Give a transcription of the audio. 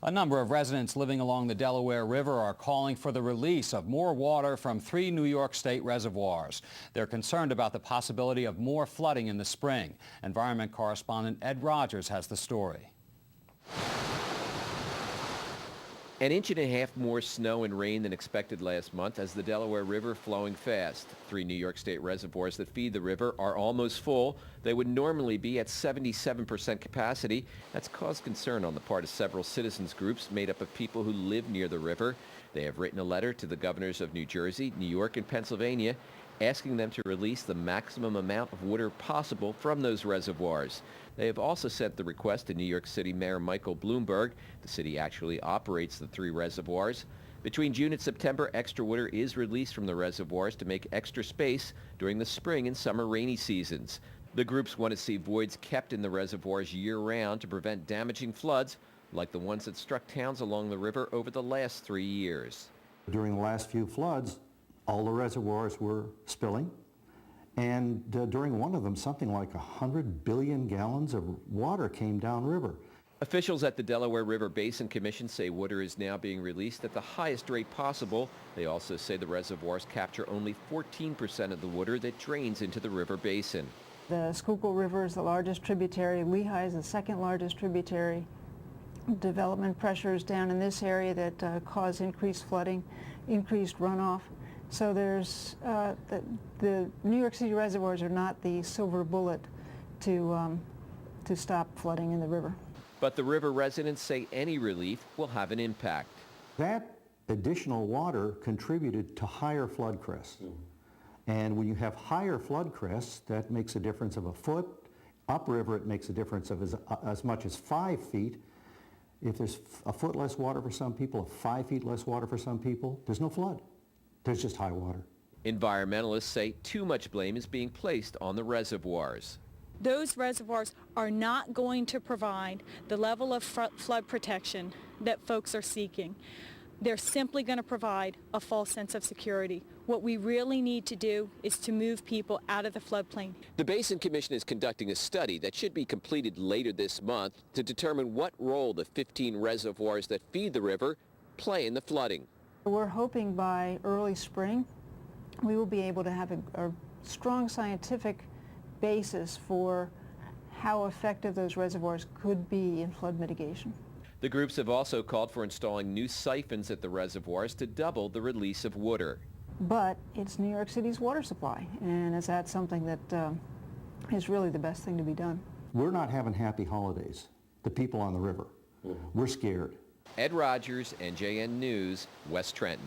A number of residents living along the Delaware River are calling for the release of more water from 3 New York State reservoirs. They're concerned about the possibility of more flooding in the spring. Environment correspondent Ed Rogers has the story. An inch and a half more snow and rain than expected last month as the Delaware River flowing fast. 3 New York State reservoirs that feed the river are almost full. They would normally be at 77% capacity. That's caused concern on the part of several citizens groups made up of people who live near the river. They have written a letter to the governors of New Jersey, New York, and Pennsylvania asking them to release the maximum amount of water possible from those reservoirs. They have also sent the request to New York City Mayor Michael Bloomberg. The city actually operates the 3 reservoirs. Between June and September, extra water is released from the reservoirs to make extra space during the spring and summer rainy seasons. The groups want to see voids kept in the reservoirs year-round to prevent damaging floods like the ones that struck towns along the river over the last 3 years. During the last few floods, all the reservoirs were spilling, and during one of them, something like 100 billion gallons of water came downriver. Officials at the Delaware River Basin Commission say water is now being released at the highest rate possible. They also say the reservoirs capture only 14% of the water that drains into the river basin. The Schuylkill River is the largest tributary. Lehigh is the second largest tributary. Development pressures down in this area that cause increased flooding, increased runoff. So there's the New York City reservoirs are not the silver bullet to stop flooding in the river. But the river residents say any relief will have an impact. That additional water contributed to higher flood crests. And when you have higher flood crests, that makes a difference of a foot. Upriver, it makes a difference of as much as 5 feet. If there's a foot less water for some people, 5 feet less water for some people, there's no flood. There's just high water. Environmentalists say too much blame is being placed on the reservoirs. Those reservoirs are not going to provide the level of flood protection that folks are seeking. They're simply going to provide a false sense of security. What we really need to do is to move people out of the floodplain. The Basin Commission is conducting a study that should be completed later this month to determine what role the 15 reservoirs that feed the river play in the flooding. We're hoping by early spring we will be able to have a strong scientific basis for how effective those reservoirs could be in flood mitigation. The groups have also called for installing new siphons at the reservoirs to double the release of water. But it's New York City's water supply, and is that something that is really the best thing to be done? We're not having happy holidays, the people on the river. We're scared. Ed Rogers, NJN News, West Trenton.